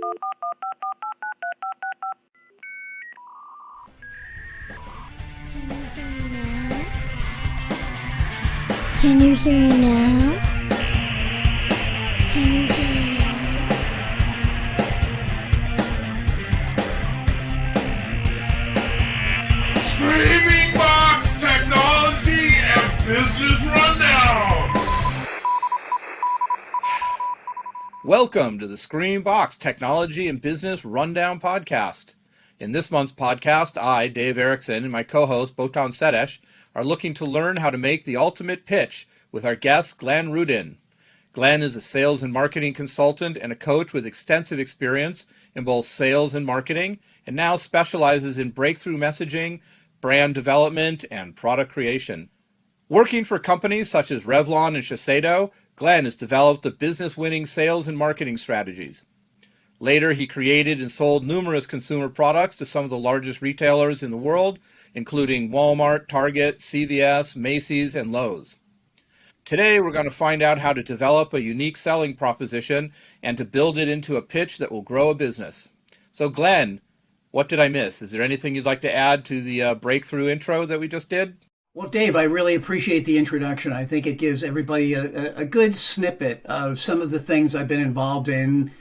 Can you hear me now? Can you hear me now? ScreamingBox Technology and Business Rundown. Welcome to the ScreamingBox Technology and Business Rundown podcast. In this month's podcast, I, Dave Erickson, and my co-host, Botond Seres, are looking to learn how to make the ultimate pitch with our guest, Glenn Rudin. Glenn is a sales and marketing consultant and a coach with extensive experience in both sales and marketing, and now specializes in breakthrough messaging, brand development, and product creation. Working for companies such as Revlon and Shiseido, Glenn has developed a business-winning sales and marketing strategies. Later, he created and sold numerous consumer products to some of the largest retailers in the world, including Walmart, Target, CVS, Macy's, and Lowe's. Today, we're going to find out how to develop a unique selling proposition and to build it into a pitch that will grow a business. So, Glenn, what did I miss? Is there anything you'd like to add to the breakthrough intro that we just did? Well, Dave, I really appreciate the introduction. I think it gives everybody a good snippet of some of the things I've been involved in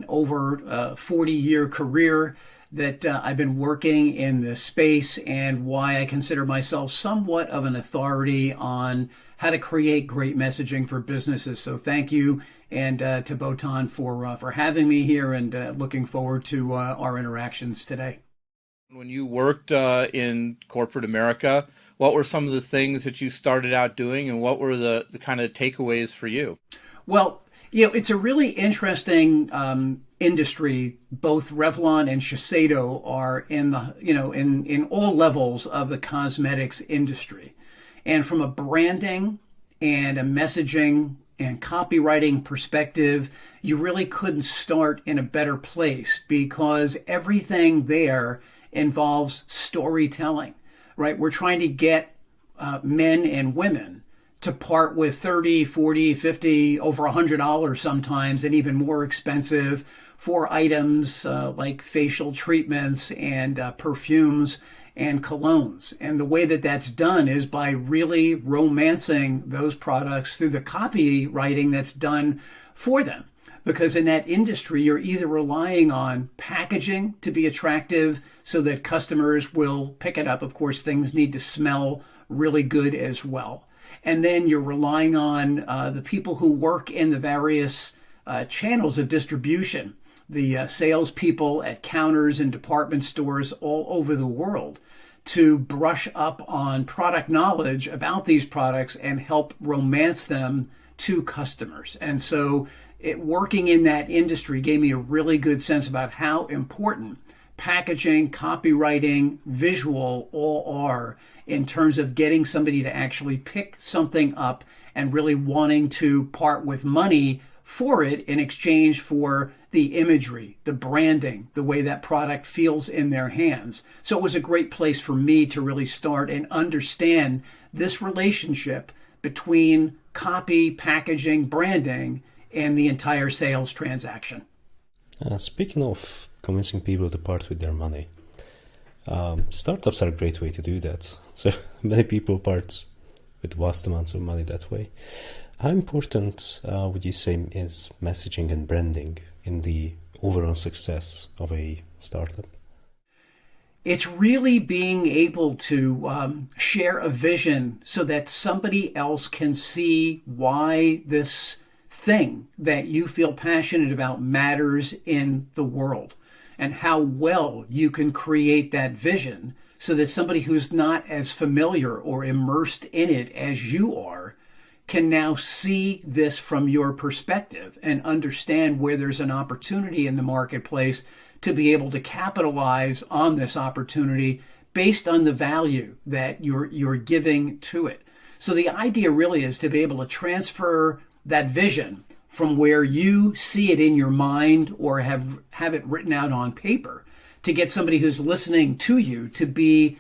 over a 40-year career that I've been working in this space, and why I consider myself somewhat of an authority on how to create great messaging for businesses. So thank you, and to Botond for having me here, and looking forward to our interactions today. When you worked in corporate America, what were some of the things that you started out doing, and what were the kind of takeaways for you? Well, it's a really interesting industry. Both Revlon and Shiseido are in the in all levels of the cosmetics industry, and from a branding and a messaging and copywriting perspective, you really couldn't start in a better place, because everything there involves storytelling, right? We're trying to get men and women to part with 30, 40, 50, over $100 sometimes, and even more expensive for items like facial treatments and perfumes and colognes. And the way that that's done is by really romancing those products through the copywriting that's done for them. Because in that industry, you're either relying on packaging to be attractive so that customers will pick it up. Of course, things need to smell really good as well. And then you're relying on the people who work in the various channels of distribution, the salespeople at counters and department stores all over the world, to brush up on product knowledge about these products and help romance them to customers. And so working in that industry gave me a really good sense about how important packaging, copywriting, visual all are in terms of getting somebody to actually pick something up and really wanting to part with money for it in exchange for the imagery, the branding, the way that product feels in their hands. So it was a great place for me to really start and understand this relationship between copy, packaging, branding, and the entire sales transaction. Speaking of convincing people to part with their money, startups are a great way to do that. So many people part with vast amounts of money that way. How important would you say is messaging and branding in the overall success of a startup? It's really being able to share a vision so that somebody else can see why this thing that you feel passionate about matters in the world, and how well you can create that vision so that somebody who's not as familiar or immersed in it as you are can now see this from your perspective and understand where there's an opportunity in the marketplace to be able to capitalize on this opportunity based on the value that you're giving to it. So the idea really is to be able to transfer that vision from where you see it in your mind or have it written out on paper to get somebody who's listening to you to be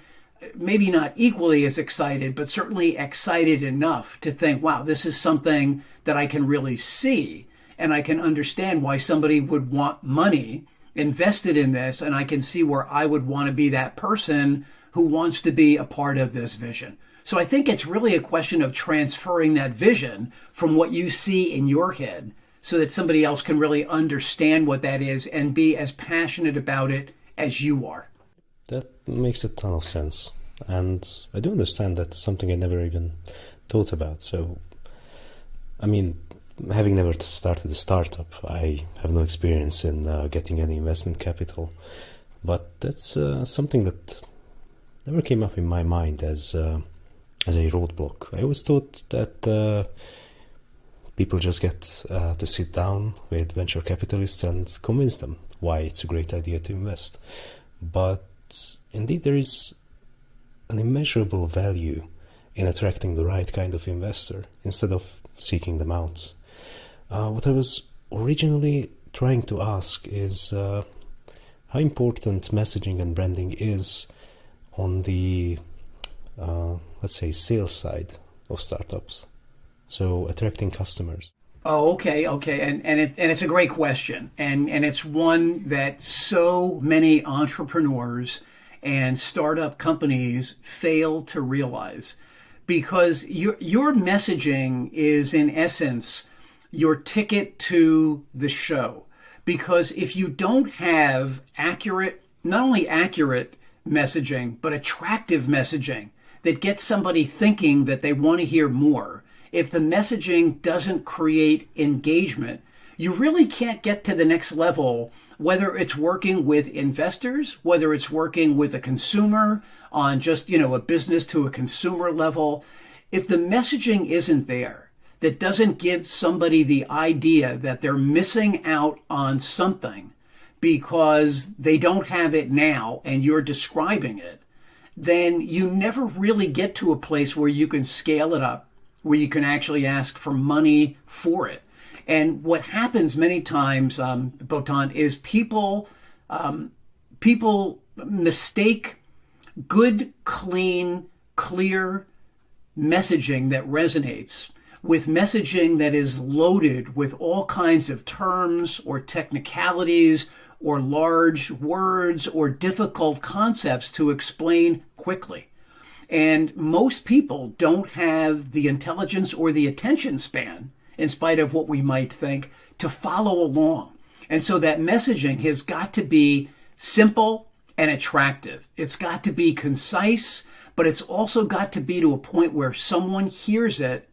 maybe not equally as excited, but certainly excited enough to think, wow, this is something that I can really see and I can understand why somebody would want money invested in this, and I can see where I would want to be that person who wants to be a part of this vision. So I think it's really a question of transferring that vision from what you see in your head so that somebody else can really understand what that is and be as passionate about it as you are. That makes a ton of sense. And I do understand that's something I never even thought about. So, I mean, having never started a startup, I have no experience in getting any investment capital. But that's something that never came up in my mind as a roadblock. I always thought that people just get to sit down with venture capitalists and convince them why it's a great idea to invest. But indeed, there is an immeasurable value in attracting the right kind of investor instead of seeking them out. What I was originally trying to ask is how important messaging and branding is on the, let's say, sales side of startups. So attracting customers. Oh, okay. And it's a great question. And it's one that so many entrepreneurs and startup companies fail to realize, because your messaging is in essence your ticket to the show. Because if you don't have not only accurate messaging, but attractive messaging that gets somebody thinking that they want to hear more, if the messaging doesn't create engagement, you really can't get to the next level, whether it's working with investors, whether it's working with a consumer on just, a business to a consumer level. If the messaging isn't there, that doesn't give somebody the idea that they're missing out on something because they don't have it now and you're describing it, then you never really get to a place where you can scale it up, where you can actually ask for money for it. And what happens many times, Botond, is people mistake good, clean, clear messaging that resonates with messaging that is loaded with all kinds of terms or technicalities or large words or difficult concepts to explain quickly. And most people don't have the intelligence or the attention span, in spite of what we might think, to follow along. And so that messaging has got to be simple and attractive. It's got to be concise, but it's also got to be to a point where someone hears it,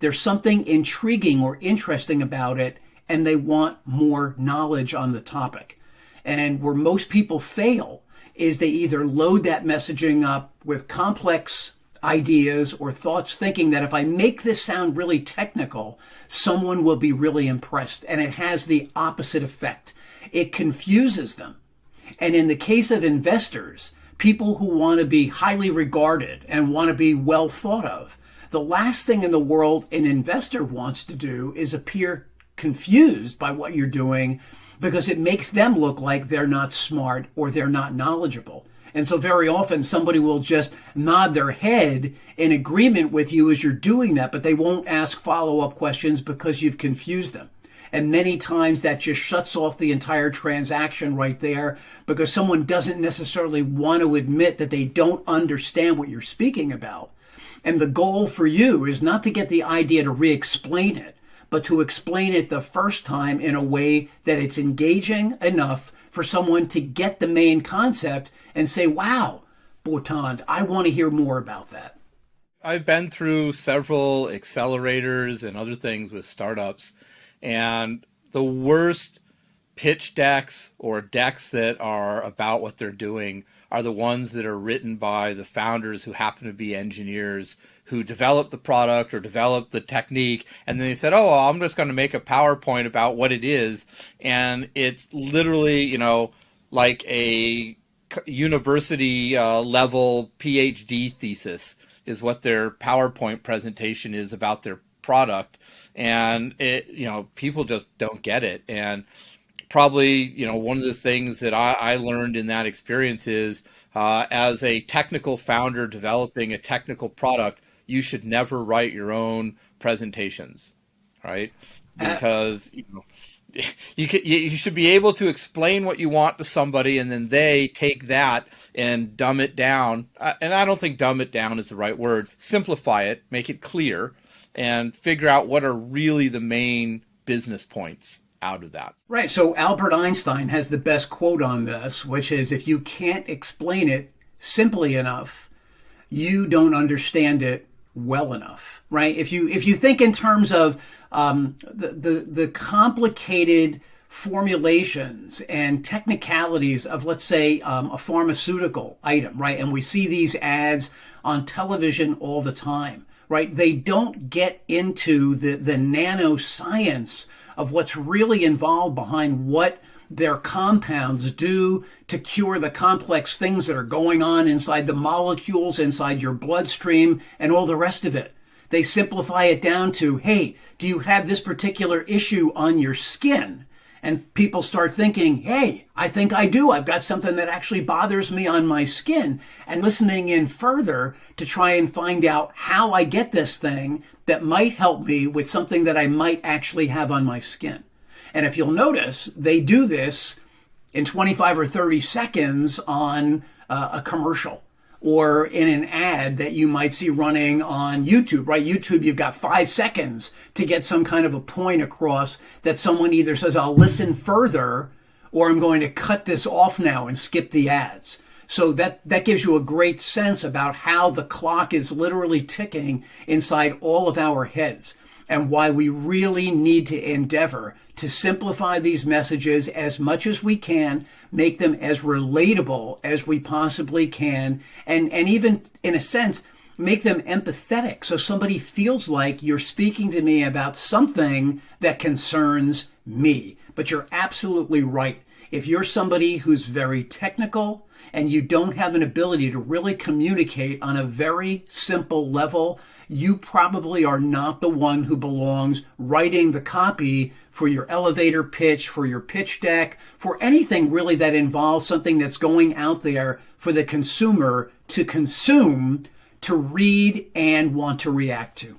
there's something intriguing or interesting about it, and they want more knowledge on the topic. And where most people fail is they either load that messaging up with complex ideas or thoughts, thinking that if I make this sound really technical, someone will be really impressed. And it has the opposite effect. It confuses them. And in the case of investors, people who want to be highly regarded and want to be well thought of, the last thing in the world an investor wants to do is appear confused by what you're doing, because it makes them look like they're not smart or they're not knowledgeable. And so very often somebody will just nod their head in agreement with you as you're doing that, but they won't ask follow-up questions because you've confused them. And many times that just shuts off the entire transaction right there, because someone doesn't necessarily want to admit that they don't understand what you're speaking about. And the goal for you is not to get the idea to re-explain it, but to explain it the first time in a way that it's engaging enough for someone to get the main concept and say, wow, Botond, I want to hear more about that. I've been through several accelerators and other things with startups, and the worst pitch decks or decks that are about what they're doing are the ones that are written by the founders who happen to be engineers who developed the product or developed the technique, and then they said, oh, well, I'm just going to make a PowerPoint about what it is, and it's literally, like a university level PhD thesis is what their PowerPoint presentation is about their product, and people just don't get it. And probably, one of the things that I learned in that experience is as a technical founder developing a technical product, you should never write your own presentations, right? because you should be able to explain what you want to somebody, and then they take that and dumb it down. And I don't think dumb it down is the right word. Simplify it, make it clear, and figure out what are really the main business points out of that. Right. So Albert Einstein has the best quote on this, which is, if you can't explain it simply enough, you don't understand it well enough, right? If you think in terms of the complicated formulations and technicalities of, let's say, a pharmaceutical item, right? And we see these ads on television all the time, right? They don't get into the nanoscience of what's really involved behind what their compounds do to cure the complex things that are going on inside the molecules, inside your bloodstream, and all the rest of it. They simplify it down to, hey, do you have this particular issue on your skin? And people start thinking, hey, I think I do. I've got something that actually bothers me on my skin. And listening in further to try and find out how I get this thing that might help me with something that I might actually have on my skin. And if you'll notice, they do this in 25 or 30 seconds on a commercial or in an ad that you might see running on YouTube, right? YouTube, you've got 5 seconds to get some kind of a point across that someone either says, I'll listen further, or I'm going to cut this off now and skip the ads. So that gives you a great sense about how the clock is literally ticking inside all of our heads, and why we really need to endeavor to simplify these messages as much as we can, make them as relatable as we possibly can, and even, in a sense, make them empathetic so somebody feels like you're speaking to me about something that concerns me. But you're absolutely right. If you're somebody who's very technical and you don't have an ability to really communicate on a very simple level, you probably are not the one who belongs writing the copy for your elevator pitch, for your pitch deck, for anything really that involves something that's going out there for the consumer to consume, to read, and want to react to.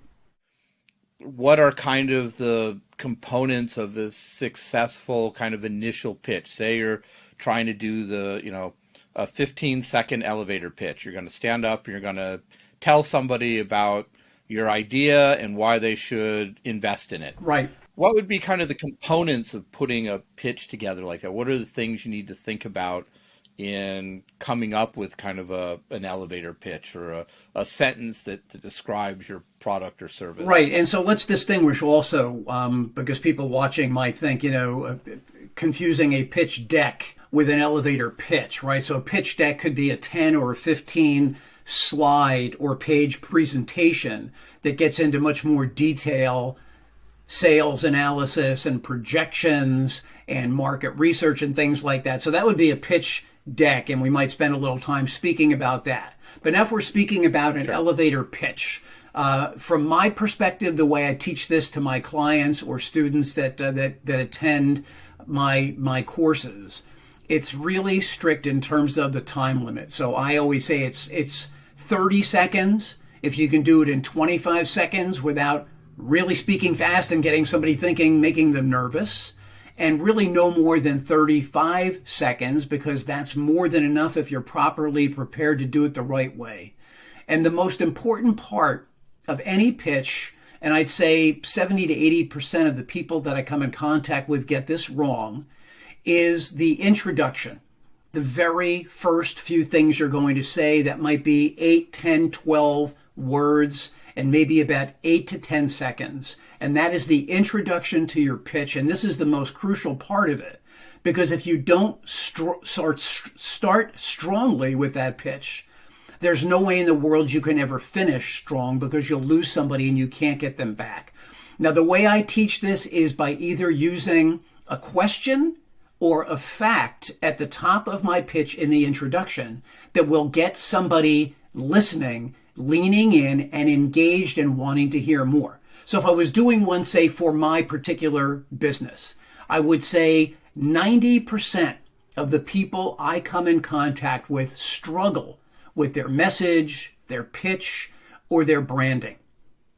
What are kind of the components of this successful kind of initial pitch? Say you're trying to do a 15-second elevator pitch. You're going to stand up and you're going to tell somebody about your idea and why they should invest in it. Right. What would be kind of the components of putting a pitch together like that? What are the things you need to think about in coming up with kind of an elevator pitch or a sentence that describes your product or service? Right. And so let's distinguish also, because people watching might think, confusing a pitch deck with an elevator pitch, right? So a pitch deck could be a 10 or 15 slide or page presentation that gets into much more detail, sales analysis and projections and market research and things like that. So that would be a pitch deck, and we might spend a little time speaking about that. But now if we're speaking about an elevator pitch, from my perspective, the way I teach this to my clients or students that attend my courses, it's really strict in terms of the time limit. So I always say it's 30 seconds. If you can do it in 25 seconds without really speaking fast and getting somebody thinking, making them nervous, and really no more than 35 seconds, because that's more than enough if you're properly prepared to do it the right way. And the most important part of any pitch, and I'd say 70 to 80% of the people that I come in contact with get this wrong, is the introduction. The very first few things you're going to say that might be 8, 10, 12 words and maybe about 8 to 10 seconds. And that is the introduction to your pitch. And this is the most crucial part of it, because if you don't start strongly with that pitch, there's no way in the world you can ever finish strong, because you'll lose somebody and you can't get them back. Now, the way I teach this is by either using a question or a fact at the top of my pitch in the introduction that will get somebody listening, leaning in, and engaged and wanting to hear more. So if I was doing one, say, for my particular business, I would say 90% of the people I come in contact with struggle with their message, their pitch, or their branding.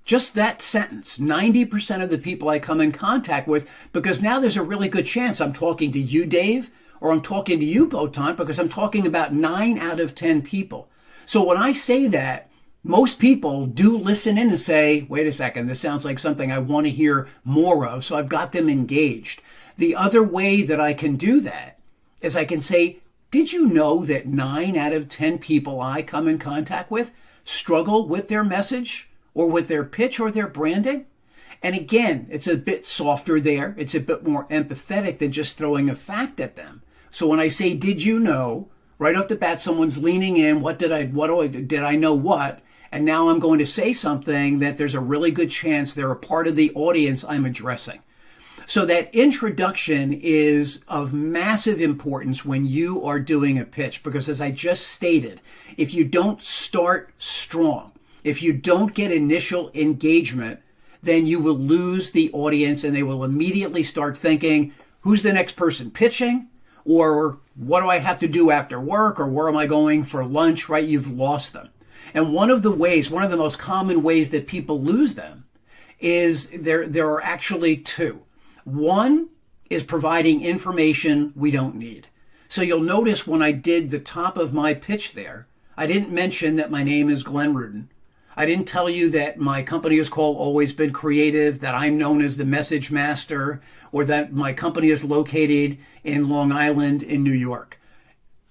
Just that sentence, 90% of the people I come in contact with, because now there's a really good chance I'm talking to you, Dave, or I'm talking to you, Botond, because I'm talking about 9 out of 10 people. So when I say that, most people do listen in and say, wait a second, this sounds like something I want to hear more of. So I've got them engaged. The other way that I can do that is I can say, did you know that 9 out of 10 people I come in contact with struggle with their message or with their pitch or their branding? And again, it's a bit softer there. It's a bit more empathetic than just throwing a fact at them. So when I say, did you know, right off the bat, someone's leaning in, did I know what? And now I'm going to say something that there's a really good chance they're a part of the audience I'm addressing. So that introduction is of massive importance when you are doing a pitch, because as I just stated, if you don't start strong, if you don't get initial engagement, then you will lose the audience and they will immediately start thinking, who's the next person pitching? Or what do I have to do after work? Or where am I going for lunch, right? You've lost them. And one of the most common ways that people lose them is there are actually two. One is providing information we don't need. So you'll notice when I did the top of my pitch there, I didn't mention that my name is Glenn Rudin. I didn't tell you that my company is called Always Been Creative, that I'm known as the Message Master, or that my company is located in Long Island in New York.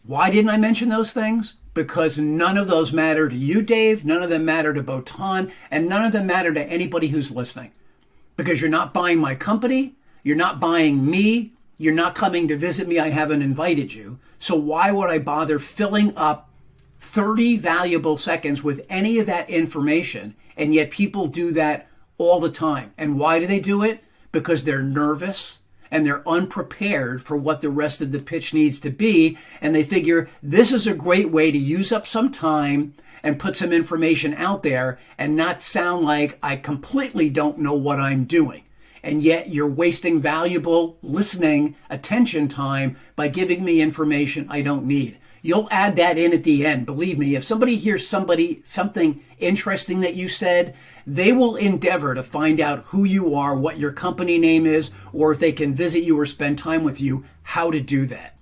Why didn't I mention those things? Because none of those matter to you, Dave, none of them matter to Botond, and none of them matter to anybody who's listening. Because you're not buying my company, you're not buying me, you're not coming to visit me, I haven't invited you. So why would I bother filling up 30 valuable seconds with any of that information? And yet people do that all the time. And why do they do it? Because they're nervous and they're unprepared for what the rest of the pitch needs to be. And they figure this is a great way to use up some time and put some information out there and not sound like I completely don't know what I'm doing. And yet you're wasting valuable listening attention time by giving me information I don't need. You'll add that in at the end. Believe me, if somebody hears something interesting that you said, they will endeavor to find out who you are, what your company name is, or if they can visit you or spend time with you, how to do that.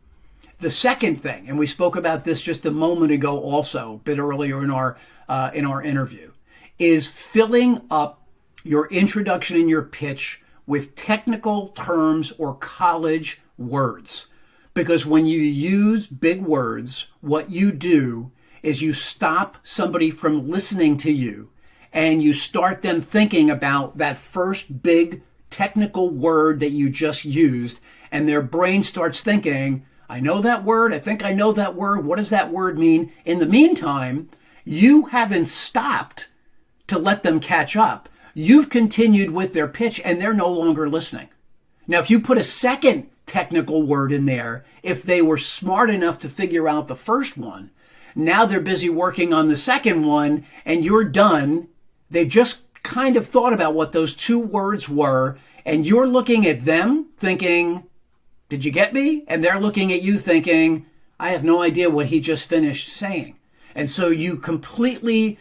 The second thing, and we spoke about this just a moment ago also, a bit earlier in our interview, is filling up your introduction and your pitch with technical terms or college words. Because when you use big words, what you do is you stop somebody from listening to you and you start them thinking about that first big technical word that you just used, and their brain starts thinking, I know that word, I think I know that word, what does that word mean? In the meantime, you haven't stopped to let them catch up. You've continued with their pitch and they're no longer listening. Now, if you put a second technical word in there, if they were smart enough to figure out the first one, now they're busy working on the second one and you're done. They've just kind of thought about what those two words were, and you're looking at them thinking, did you get me? And they're looking at you thinking, I have no idea what he just finished saying. And so you completely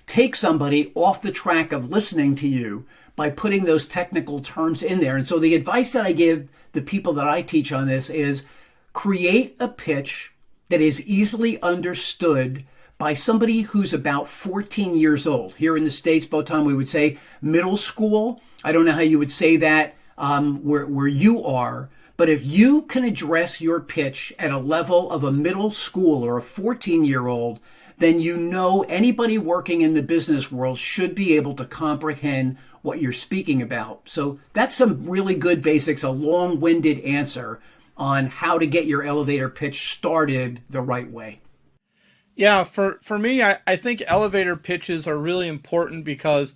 take somebody off the track of listening to you by putting those technical terms in there. And so the advice that I give the people that I teach on this is create a pitch that is easily understood by somebody who's about 14 years old. Here in the States, Botond, we would say middle school. I don't know how you would say that where you are, but if you can address your pitch at a level of a middle school or a 14-year-old, then you know anybody working in the business world should be able to comprehend what you're speaking about. So that's some really good basics, a long-winded answer on how to get your elevator pitch started the right way. Yeah, for me, I think elevator pitches are really important because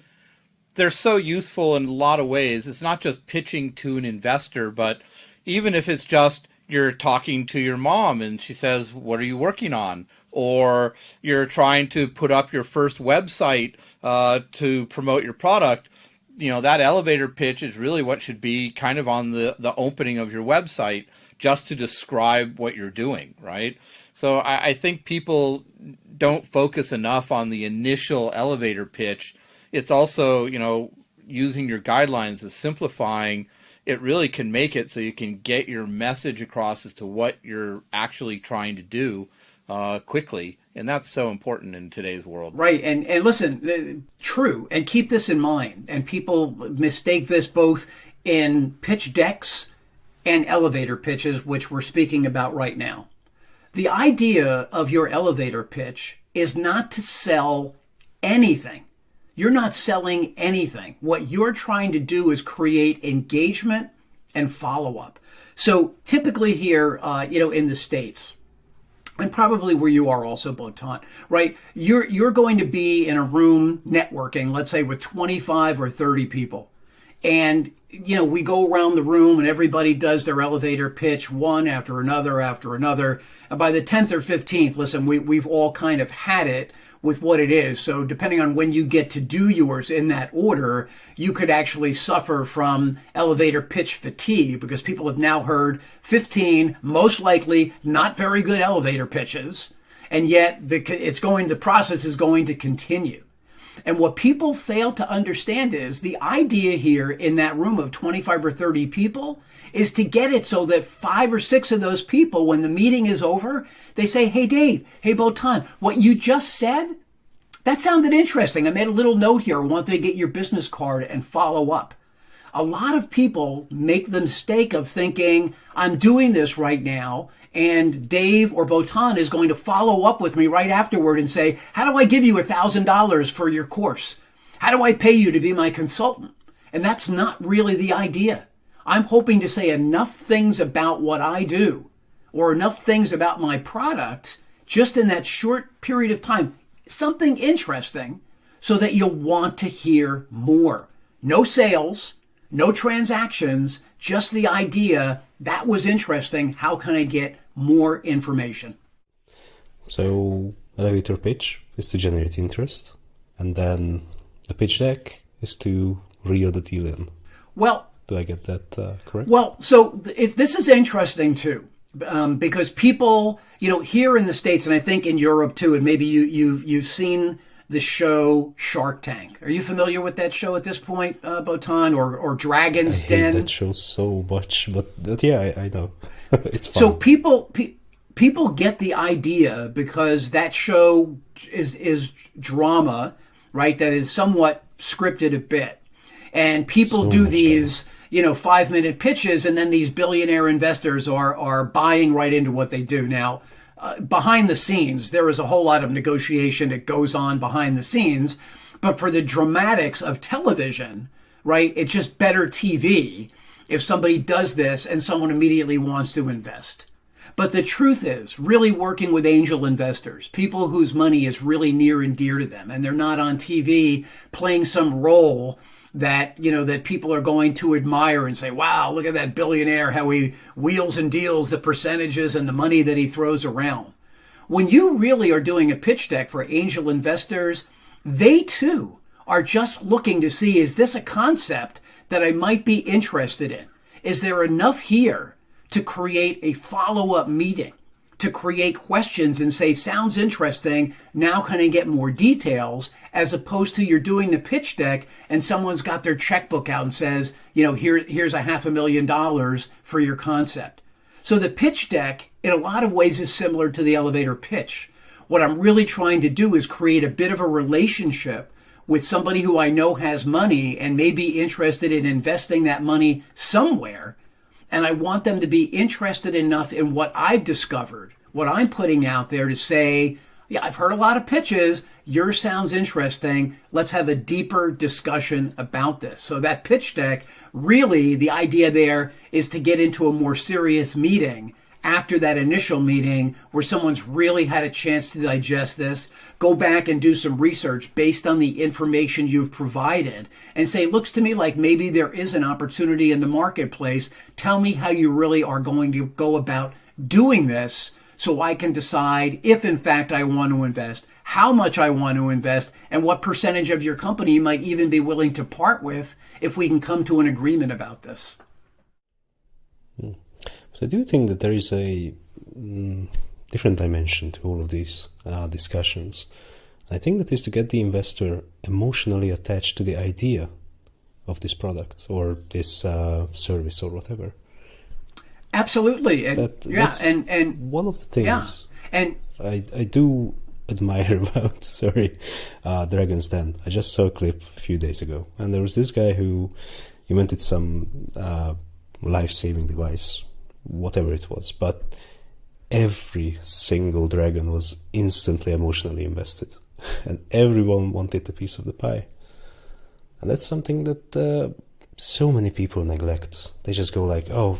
they're so useful in a lot of ways. It's not just pitching to an investor, but even if it's just you're talking to your mom and she says, what are you working on? Or you're trying to put up your first website to promote your product, you know, that elevator pitch is really what should be kind of on the opening of your website, just to describe what you're doing, right? So I think people don't focus enough on the initial elevator pitch. it's also, using your guidelines of simplifying, it really can make it so you can get your message across as to what you're actually trying to do quickly. And that's so important in today's world. Right. And listen, true. And keep this in mind. And people mistake this both in pitch decks and elevator pitches, which we're speaking about right now. The idea of your elevator pitch is not to sell anything. You're not selling anything. What you're trying to do is create engagement and follow-up. So typically here, in the States, and probably where you are also, Botond, right? You're going to be in a room networking, let's say with 25 or 30 people. And, we go around the room and everybody does their elevator pitch one after another. And by the 10th or 15th, listen, we've all kind of had it with what it is. So depending on when you get to do yours in that order, you could actually suffer from elevator pitch fatigue because people have now heard 15, most likely not very good elevator pitches. And yet the process is going to continue. And what people fail to understand is the idea here in that room of 25 or 30 people is to get it so that 5 or 6 of those people, when the meeting is over, they say, hey, Dave, hey, Botond, what you just said, that sounded interesting. I made a little note here. I wanted to get your business card and follow up. A lot of people make the mistake of thinking, I'm doing this right now, and Dave or Botond is going to follow up with me right afterward and say, how do I give you $1,000 for your course? How do I pay you to be my consultant? And that's not really the idea. I'm hoping to say enough things about what I do or enough things about my product just in that short period of time, something interesting, so that you'll want to hear more. No sales, no transactions, just the idea, that was interesting. How can I get more information? So elevator pitch is to generate interest, and then the pitch deck is to reel the deal in. Well, do I get that correct? Well, so this is interesting too, because people, here in the States, and I think in Europe too, and maybe you've seen the show Shark Tank. Are you familiar with that show at this point, Botond, or Dragon's Den? I hate that show so much, but yeah, I know. It's fun. So people get the idea because that show is drama, right? That is somewhat scripted a bit. And people So do much these, 5-minute pitches, and then these billionaire investors are buying right into what they do. Now, behind the scenes, there is a whole lot of negotiation that goes on behind the scenes. But for the dramatics of television, right, it's just better TV if somebody does this and someone immediately wants to invest. But the truth is, really working with angel investors, people whose money is really near and dear to them, and they're not on TV playing some role that, that people are going to admire and say, wow, look at that billionaire, how he wheels and deals the percentages and the money that he throws around. When you really are doing a pitch deck for angel investors, they too are just looking to see, is this a concept that I might be interested in? Is there enough here to create a follow-up meeting, to create questions and say, sounds interesting, now can I get more details, as opposed to you're doing the pitch deck and someone's got their checkbook out and says, here's $500,000 for your concept. So the pitch deck, in a lot of ways, is similar to the elevator pitch. What I'm really trying to do is create a bit of a relationship with somebody who I know has money and may be interested in investing that money somewhere. And I want them to be interested enough in what I've discovered, what I'm putting out there, to say, yeah, I've heard a lot of pitches. Yours sounds interesting. Let's have a deeper discussion about this. So that pitch deck, really, the idea there is to get into a more serious meeting after that initial meeting where someone's really had a chance to digest this, go back and do some research based on the information you've provided and say, looks to me like maybe there is an opportunity in the marketplace. Tell me how you really are going to go about doing this so I can decide if in fact I want to invest, how much I want to invest, and what percentage of your company you might even be willing to part with if we can come to an agreement about this. So I do think that there is a different dimension to all of these discussions. I think that is to get the investor emotionally attached to the idea of this product or this service or whatever. Absolutely. And one of the things I do admire about Dragon's Den. I just saw a clip a few days ago, and there was this guy who invented some life-saving device, whatever it was, but every single dragon was instantly emotionally invested, and everyone wanted a piece of the pie. And that's something that so many people neglect. They just go like, oh,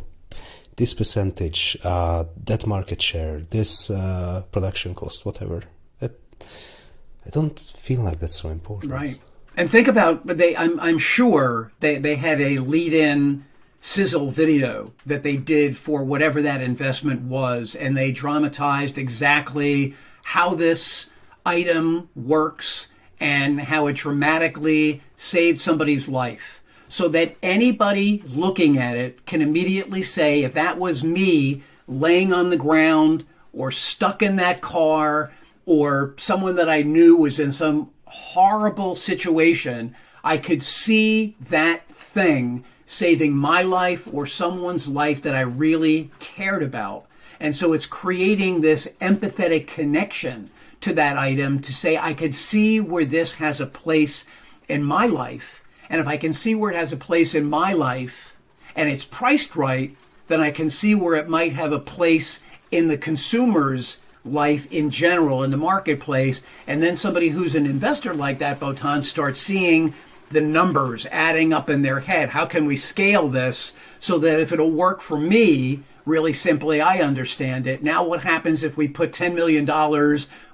this percentage, that market share, this production cost, whatever. I don't feel like that's so important. Right. And think about, I'm sure they had a lead-in sizzle video that they did for whatever that investment was, and they dramatized exactly how this item works and how it dramatically saved somebody's life, so that anybody looking at it can immediately say, if that was me laying on the ground or stuck in that car, or someone that I knew was in some horrible situation, I could see that thing saving my life or someone's life that I really cared about. And so it's creating this empathetic connection to that item to say, I could see where this has a place in my life. And if I can see where it has a place in my life and it's priced right, then I can see where it might have a place in the consumer's life in general, in the marketplace. And then somebody who's an investor like that, Botond, starts seeing the numbers adding up in their head. How can we scale this so that if it'll work for me, really simply, I understand it. Now what happens if we put $10 million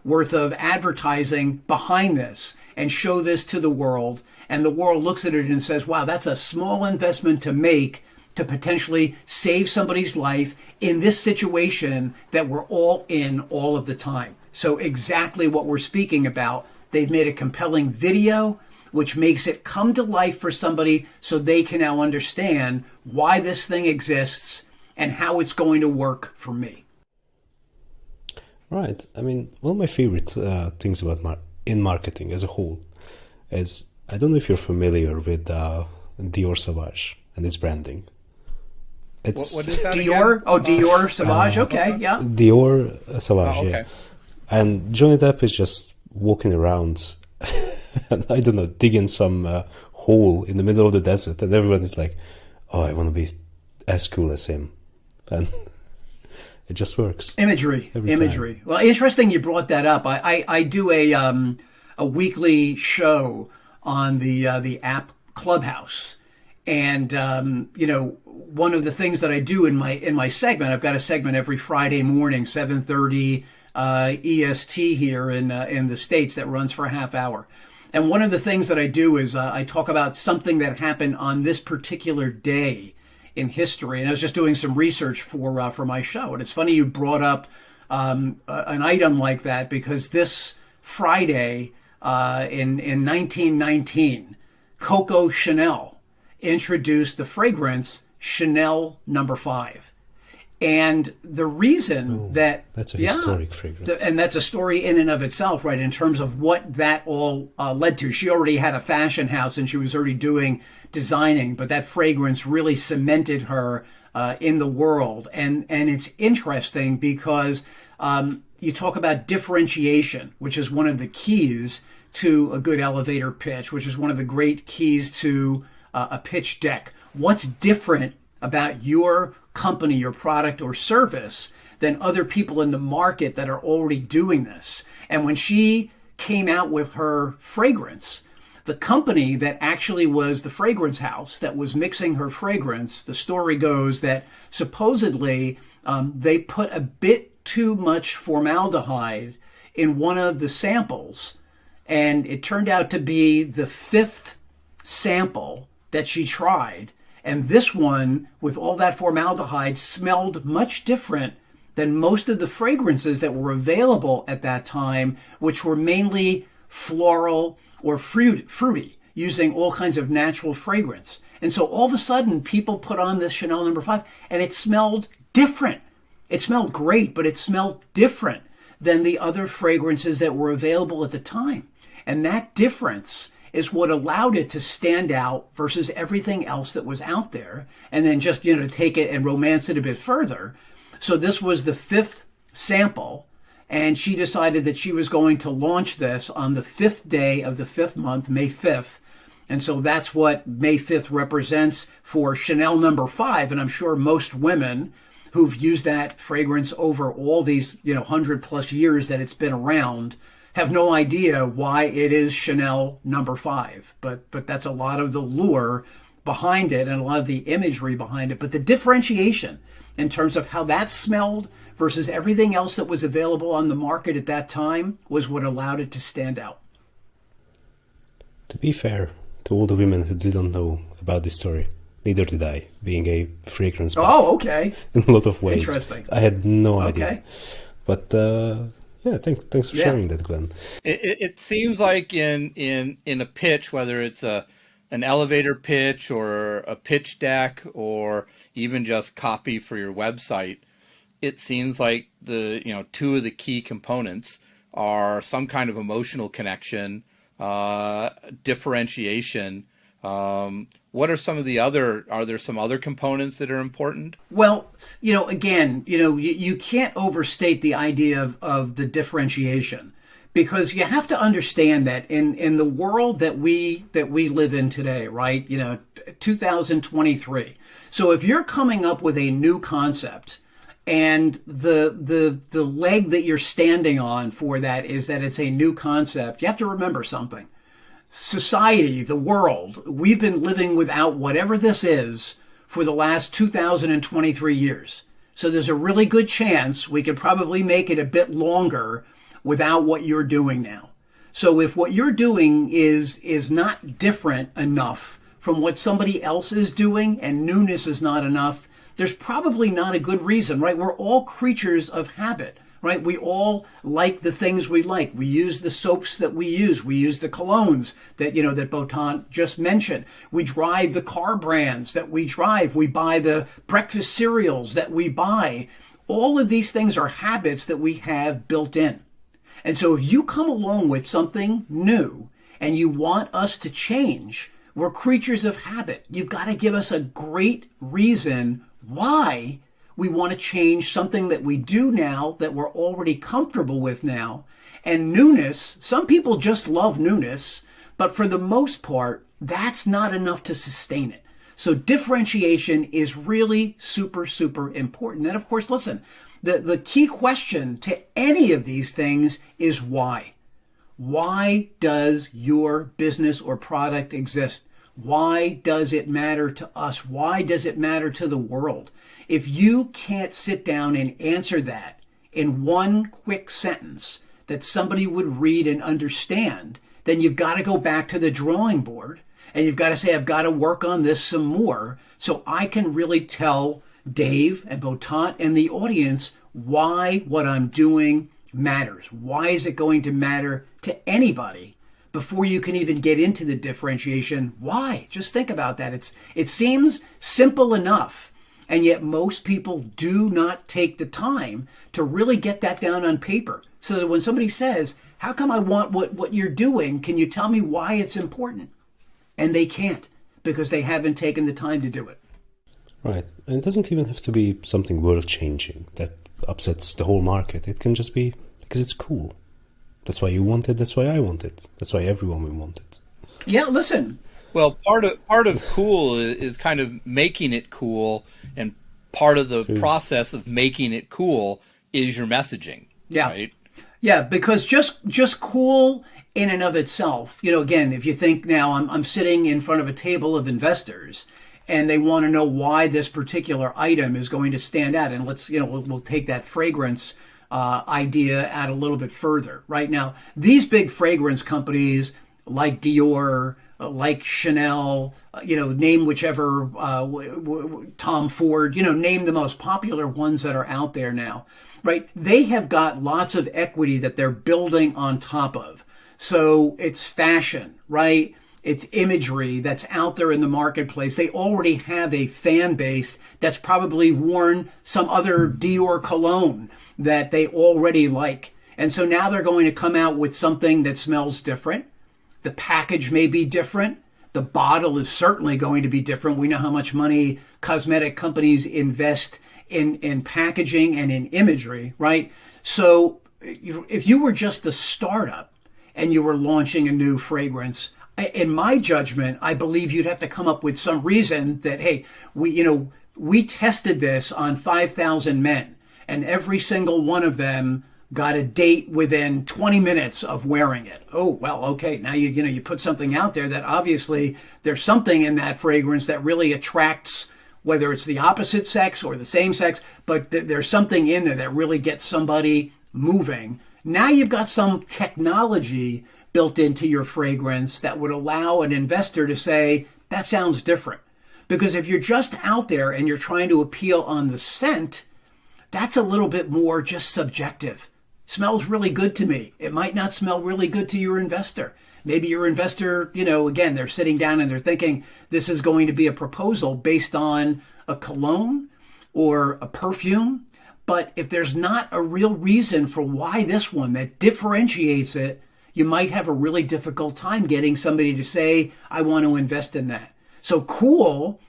worth of advertising behind this and show this to the world, and the world looks at it and says, wow, that's a small investment to make to potentially save somebody's life in this situation that we're all in all of the time. So exactly what we're speaking about. They've made a compelling video, which makes it come to life for somebody so they can now understand why this thing exists and how it's going to work for me. Right. I mean, one of my favorite things about in marketing as a whole is, I don't know if you're familiar with Dior Sauvage and its branding. It's what is that Dior? again? Oh, Dior Sauvage. Okay, yeah. Dior Sauvage, okay. yeah. And Johnny Depp is just walking around, and I don't know, digging some hole in the middle of the desert, and everyone is like, "Oh, I want to be as cool as him," and it just works. Imagery. Well, interesting you brought that up. I do a weekly show on the app Clubhouse. And, one of the things that I do in my segment, I've got a segment every Friday morning, 7:30 EST here in the States, that runs for a half hour. And one of the things that I do is I talk about something that happened on this particular day in history. And I was just doing some research for my show. And it's funny you brought up an item like that, because this Friday in 1919, Coco Chanel introduced the fragrance Chanel No. 5. And the reason that's a historic fragrance. And that's a story in and of itself, right, in terms of what that all led to. She already had a fashion house and she was already doing designing, but that fragrance really cemented her in the world. And it's interesting because you talk about differentiation, which is one of the keys to a good elevator pitch, which is one of the great keys to a pitch deck. What's different about your company, your product or service than other people in the market that are already doing this? And when she came out with her fragrance, the company that actually was the fragrance house that was mixing her fragrance, the story goes that supposedly they put a bit too much formaldehyde in one of the samples, and it turned out to be the 5th sample that she tried. And this one, with all that formaldehyde, smelled much different than most of the fragrances that were available at that time, which were mainly floral or fruity, using all kinds of natural fragrance. And so all of a sudden, people put on this Chanel No. 5, and it smelled different. It smelled great, but it smelled different than the other fragrances that were available at the time. And that difference is what allowed it to stand out versus everything else that was out there. And then just, to take it and romance it a bit further. So this was the 5th sample, and she decided that she was going to launch this on the 5th day of the 5th month, May 5th. And so that's what May 5th represents for Chanel number 5. And I'm sure most women who've used that fragrance over all these, 100 plus years that it's been around have no idea why it is Chanel number 5. But that's a lot of the lure behind it and a lot of the imagery behind it. But the differentiation in terms of how that smelled versus everything else that was available on the market at that time was what allowed it to stand out. To be fair to all the women who didn't know about this story, neither did I, being a fragrance buff. Oh, okay. In a lot of ways. Interesting. I had no idea. Okay. But yeah, thanks for sharing that, Glenn. It seems like in a pitch, whether it's an elevator pitch or a pitch deck or even just copy for your website, it seems like the two of the key components are some kind of emotional connection, differentiation. What are some of the are there some other components that are important? Well, again, you can't overstate the idea of the differentiation, because you have to understand that in the world that we live in today, right? 2023. So if you're coming up with a new concept and the leg that you're standing on for that is that it's a new concept, you have to remember something. Society, the world, we've been living without whatever this is for the last 2023 years. So there's a really good chance we could probably make it a bit longer without what you're doing now. So if what you're doing is not different enough from what somebody else is doing and newness is not enough, there's probably not a good reason, right? We're all creatures of habit. Right? We all like the things we like. We use the soaps that we use. We use the colognes that, that Botond just mentioned. We drive the car brands that we drive. We buy the breakfast cereals that we buy. All of these things are habits that we have built in. And so if you come along with something new and you want us to change, we're creatures of habit. You've got to give us a great reason why we want to change something that we do now that we're already comfortable with now. And newness, some people just love newness, but for the most part, that's not enough to sustain it. So differentiation is really super, super important. And of course, listen, the key question to any of these things is why? Why does your business or product exist? Why does it matter to us? Why does it matter to the world? If you can't sit down and answer that in one quick sentence that somebody would read and understand, then you've got to go back to the drawing board and you've got to say, I've got to work on this some more so I can really tell Dave and Botond and the audience why what I'm doing matters. Why is it going to matter to anybody? Before you can even get into the differentiation, why? Just think about that. It seems simple enough. And yet most people do not take the time to really get that down on paper. So that when somebody says, how come I want what you're doing? Can you tell me why it's important? And they can't, because they haven't taken the time to do it. Right. And it doesn't even have to be something world-changing that upsets the whole market. It can just be because it's cool. That's why you want it. That's why I want it. That's why everyone will want it. Yeah, listen. Well, part of cool is kind of making it cool, and part of the process of making it cool is your messaging. Yeah. Right? Yeah, because just cool in and of itself, again, if you think now I'm sitting in front of a table of investors and they want to know why this particular item is going to stand out, and let's, we'll take that fragrance idea out a little bit further. Right now, these big fragrance companies like Dior, like Chanel, name whichever, Tom Ford, name the most popular ones that are out there now, right? They have got lots of equity that they're building on top of. So it's fashion, right? It's imagery that's out there in the marketplace. They already have a fan base that's probably worn some other Dior cologne that they already like. And so now they're going to come out with something that smells different. The package may be different. The bottle is certainly going to be different. We know how much money cosmetic companies invest in packaging and in imagery, right? So if you were just a startup and you were launching a new fragrance, in my judgment, I believe you'd have to come up with some reason that, hey, we tested this on 5,000 men, and every single one of them got a date within 20 minutes of wearing it. Oh, well, okay. Now you put something out there that obviously there's something in that fragrance that really attracts, whether it's the opposite sex or the same sex, but there's something in there that really gets somebody moving. Now you've got some technology built into your fragrance that would allow an investor to say, that sounds different. Because if you're just out there and you're trying to appeal on the scent, that's a little bit more just subjective. Smells really good to me. It might not smell really good to your investor. Maybe your investor, again, they're sitting down and they're thinking this is going to be a proposal based on a cologne or a perfume. But if there's not a real reason for why this one that differentiates it, you might have a really difficult time getting somebody to say, I want to invest in that. So cool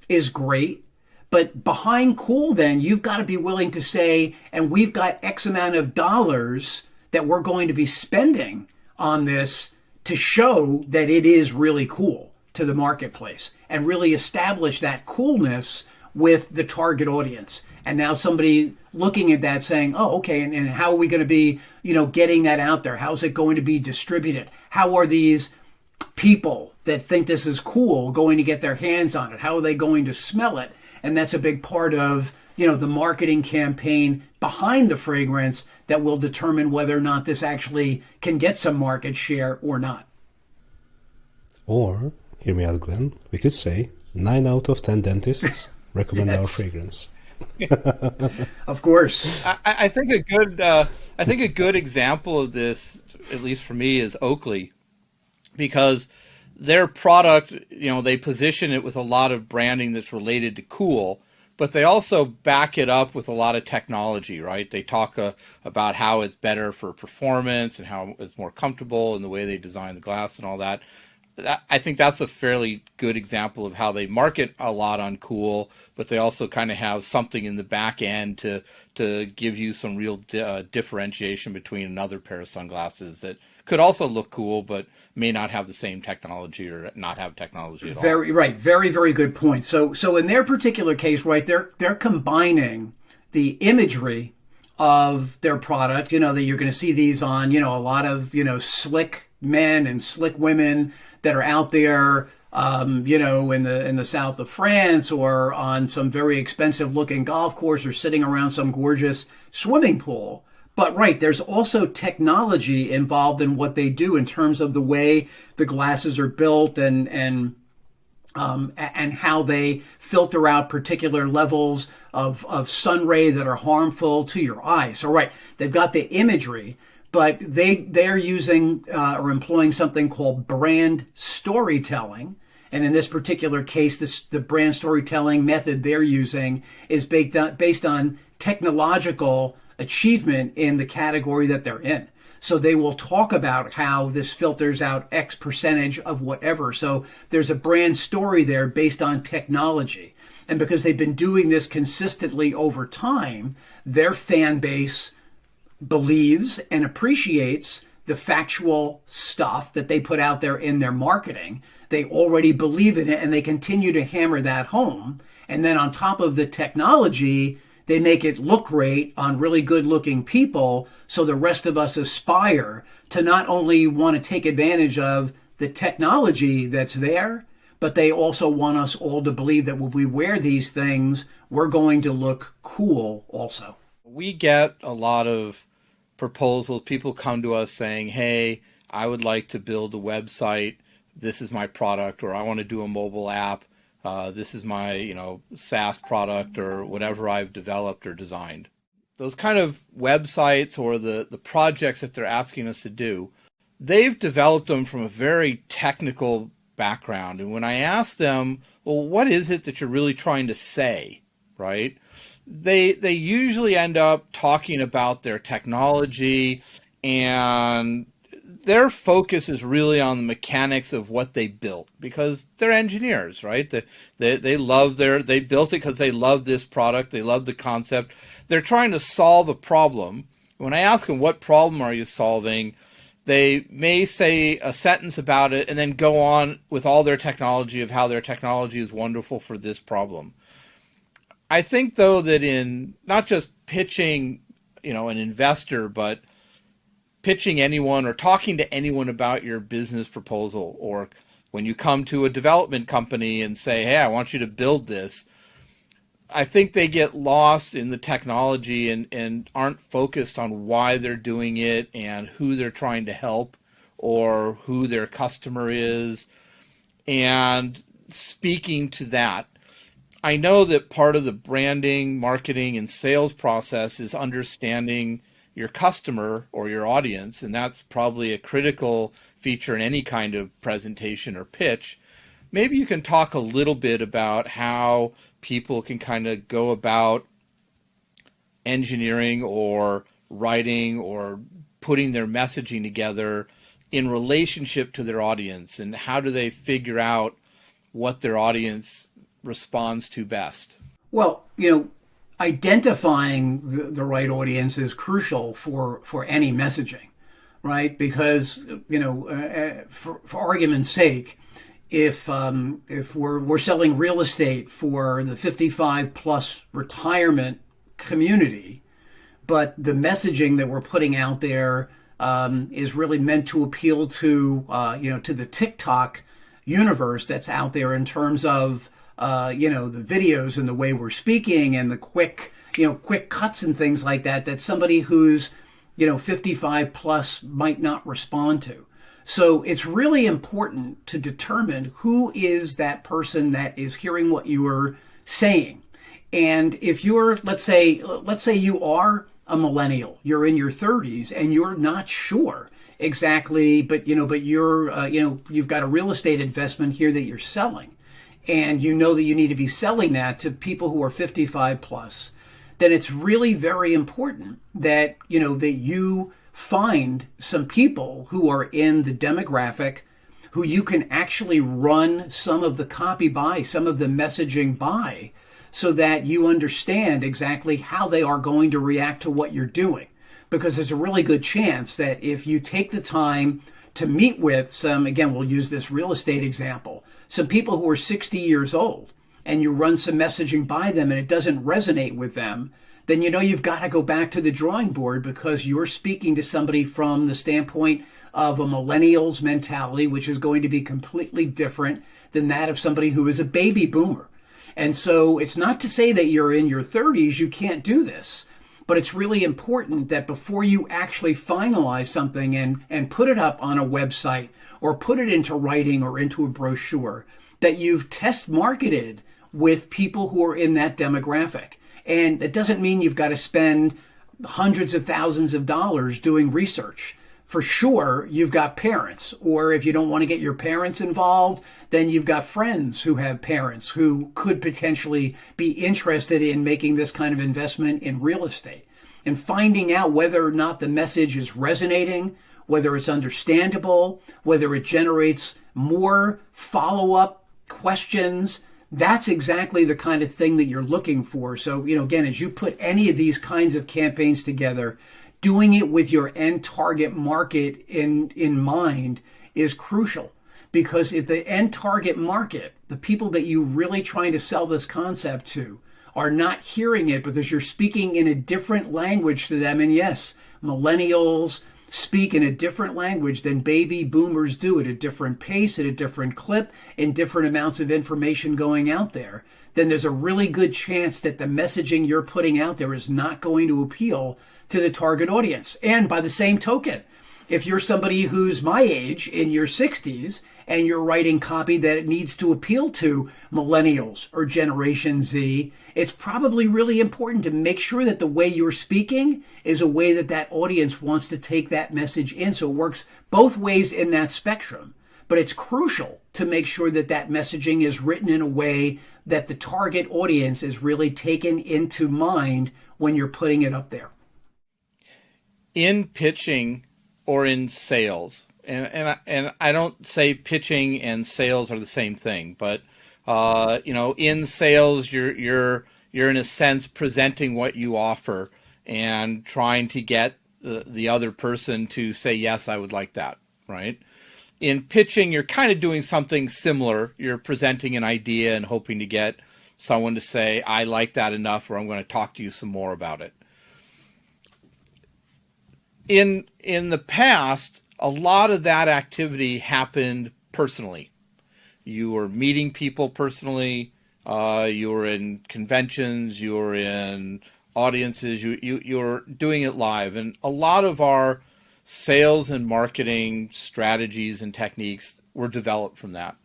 is great. But behind cool, then, you've got to be willing to say, and we've got X amount of dollars that we're going to be spending on this to show that it is really cool to the marketplace and really establish that coolness with the target audience. And now somebody looking at that saying, oh, okay, and how are we going to be, getting that out there? How's it going to be distributed? How are these people that think this is cool going to get their hands on it? How are they going to smell it? And that's a big part of, the marketing campaign behind the fragrance that will determine whether or not this actually can get some market share or not. Or, hear me out, Glenn, we could say 9 out of 10 dentists recommend our fragrance. Of course. I think a good example of this, at least for me, is Oakley, because their product, they position it with a lot of branding that's related to cool, but they also back it up with a lot of technology, right? They talk about how it's better for performance and how it's more comfortable and the way they design the glass and all that. I think that's a fairly good example of how they market a lot on cool, but they also kind of have something in the back end to give you some real differentiation between another pair of sunglasses that could also look cool, but may not have the same technology or not have technology at all. Very right. Very, very good point. So in their particular case, right, they're combining the imagery of their product, that you're going to see these on, a lot of, slick men and slick women that are out there, in the south of France or on some very expensive looking golf course or sitting around some gorgeous swimming pool. But right, there's also technology involved in what they do in terms of the way the glasses are built and how they filter out particular levels of sun ray that are harmful to your eyes. So right, they've got the imagery, but they're using or employing something called brand storytelling. And in this particular case, the brand storytelling method they're using is based on technological achievement in the category that they're in. So they will talk about how this filters out X percentage of whatever. So there's a brand story there based on technology. And because they've been doing this consistently over time, their fan base believes and appreciates the factual stuff that they put out there in their marketing. They already believe in it and they continue to hammer that home. And then on top of the technology, they make it look great on really good looking people. So the rest of us aspire to not only want to take advantage of the technology that's there, but they also want us all to believe that when we wear these things, we're going to look cool also. We get a lot of proposals. People come to us saying, hey, I would like to build a website. This is my product, or I want to do a mobile app. This is my, SaaS product or whatever I've developed or designed. Those kind of websites or the projects that they're asking us to do, they've developed them from a very technical background. And when I ask them, well, what is it that you're really trying to say, right? They usually end up talking about their technology, and their focus is really on the mechanics of what they built, because they're engineers, right? They love they built it because they love this product. They love the concept. They're trying to solve a problem. When I ask them, what problem are you solving? They may say a sentence about it and then go on with all their technology of how their technology is wonderful for this problem. I think, though, that in not just pitching, an investor, but pitching anyone or talking to anyone about your business proposal, or when you come to a development company and say, hey, I want you to build this, I think they get lost in the technology and aren't focused on why they're doing it and who they're trying to help or who their customer is. And speaking to that, I know that part of the branding, marketing, and sales process is understanding your customer or your audience, and that's probably a critical feature in any kind of presentation or pitch. Maybe you can talk a little bit about how people can kind of go about engineering or writing or putting their messaging together in relationship to their audience, and how do they figure out what their audience responds to best? Well, identifying the right audience is crucial for any messaging, right? Because, for argument's sake, if we're selling real estate for the 55 plus retirement community, but the messaging that we're putting out there is really meant to appeal to to the TikTok universe that's out there in terms of the videos and the way we're speaking and the quick cuts and things like that, that somebody who's 55 plus might not respond to. So it's really important to determine who is that person that is hearing what you are saying. And if you're, let's say you are a millennial, you're in your 30s and you're not sure exactly, but you're, you've got a real estate investment here that you're selling, and you know that you need to be selling that to people who are 55 plus, then it's really very important that, that you find some people who are in the demographic who you can actually run some of the copy by, some of the messaging by, so that you understand exactly how they are going to react to what you're doing. Because there's a really good chance that if you take the time to meet with some, again, we'll use this real estate example, some people who are 60 years old, and you run some messaging by them and it doesn't resonate with them, then you've got to go back to the drawing board, because you're speaking to somebody from the standpoint of a millennial's mentality, which is going to be completely different than that of somebody who is a baby boomer. And so it's not to say that you're in your 30s, you can't do this, but it's really important that before you actually finalize something and put it up on a website or put it into writing or into a brochure, that you've test marketed with people who are in that demographic. And it doesn't mean you've got to spend hundreds of thousands of dollars doing research. For sure, you've got parents, or if you don't want to get your parents involved, then you've got friends who have parents who could potentially be interested in making this kind of investment in real estate. And finding out whether or not the message is resonating, whether it's understandable, whether it generates more follow-up questions, that's exactly the kind of thing that you're looking for. So, again, as you put any of these kinds of campaigns together, doing it with your end target market in mind is crucial. Because if the end target market, the people that you're really trying to sell this concept to, are not hearing it because you're speaking in a different language to them, and yes, millennials speak in a different language than baby boomers do, at a different pace, at a different clip, and different amounts of information going out there, then there's a really good chance that the messaging you're putting out there is not going to appeal to the target audience. And by the same token, if you're somebody who's my age, in your 60s, and you're writing copy that needs to appeal to millennials or Generation Z, it's probably really important to make sure that the way you're speaking is a way that that audience wants to take that message in. So it works both ways in that spectrum. But it's crucial to make sure that that messaging is written in a way that the target audience is really taken into mind when you're putting it up there? In pitching or in sales, and I don't say pitching and sales are the same thing, but in sales, you're in a sense presenting what you offer and trying to get the other person to say, yes, I would like that, right? In pitching, you're kind of doing something similar. You're presenting an idea and hoping to get someone to say, I like that enough, or I'm going to talk to you some more about it. In the past, a lot of that activity happened personally. You were meeting people personally. You were in conventions. You were in audiences. You were doing it live. And a lot of our sales and marketing strategies and techniques were developed from that.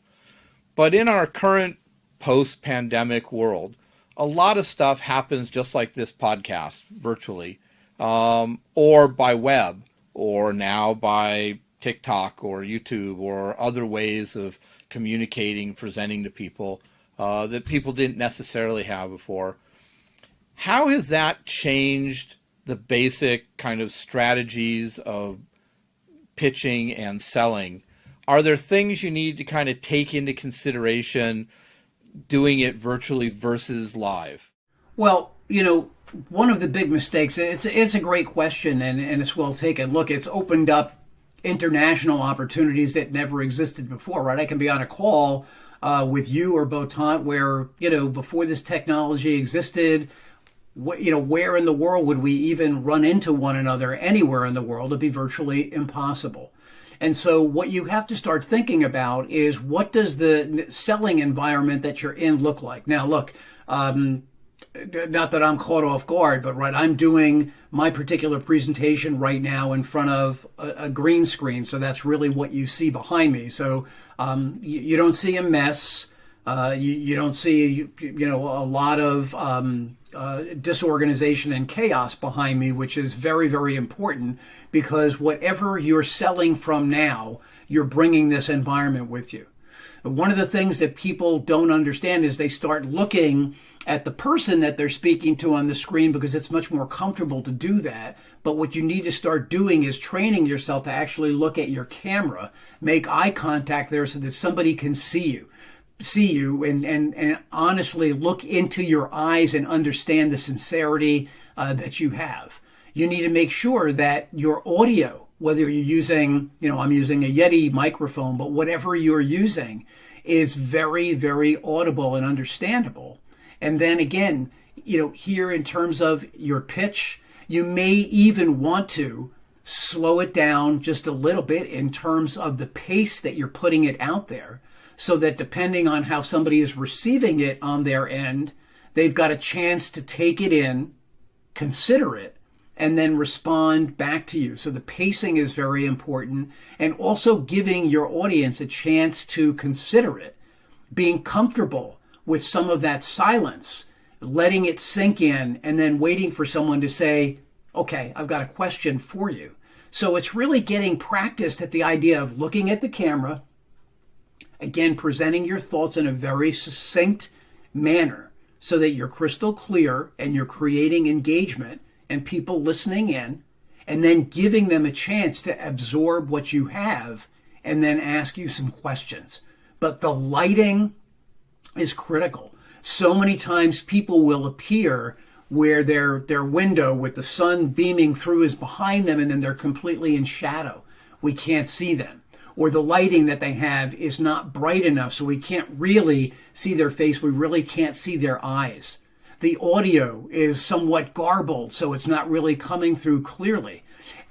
But in our current post-pandemic world, a lot of stuff happens just like this podcast, virtually, or by web, or now by TikTok or YouTube or other ways of communicating, presenting to people that people didn't necessarily have before. How has that changed the basic kind of strategies of pitching and selling? Are there things you need to kind of take into consideration doing it virtually versus live? Well, one of the big mistakes, it's a great question, and it's well taken. Look, it's opened up international opportunities that never existed before, right? I can be on a call with you or Botond where, before this technology existed, where in the world would we even run into one another anywhere in the world? It'd be virtually impossible. And so what you have to start thinking about is, what does the selling environment that you're in look like? Now, look, not that I'm caught off guard, but right, I'm doing my particular presentation right now in front of a green screen. So that's really what you see behind me. So you don't see a mess. You don't see, a lot of disorganization and chaos behind me, which is very, very important, because whatever you're selling from now, you're bringing this environment with you. One of the things that people don't understand is they start looking at the person that they're speaking to on the screen because it's much more comfortable to do that. But what you need to start doing is training yourself to actually look at your camera, make eye contact there so that somebody can see you and honestly look into your eyes and understand the sincerity that you have. You need to make sure that your audio, whether you're using, I'm using a Yeti microphone, but whatever you're using is very, very audible and understandable. And then again, here in terms of your pitch, you may even want to slow it down just a little bit in terms of the pace that you're putting it out there, so that depending on how somebody is receiving it on their end, they've got a chance to take it in, consider it, and then respond back to you. So the pacing is very important, and also giving your audience a chance to consider it, being comfortable with some of that silence, letting it sink in, and then waiting for someone to say, okay, I've got a question for you. So it's really getting practiced at the idea of looking at the camera, again, presenting your thoughts in a very succinct manner so that you're crystal clear and you're creating engagement and people listening in, and then giving them a chance to absorb what you have and then ask you some questions. But the lighting is critical. So many times people will appear where their window with the sun beaming through is behind them, and then they're completely in shadow. We can't see them. Or the lighting that they have is not bright enough, so we can't really see their face. We really can't see their eyes. The audio is somewhat garbled, so it's not really coming through clearly.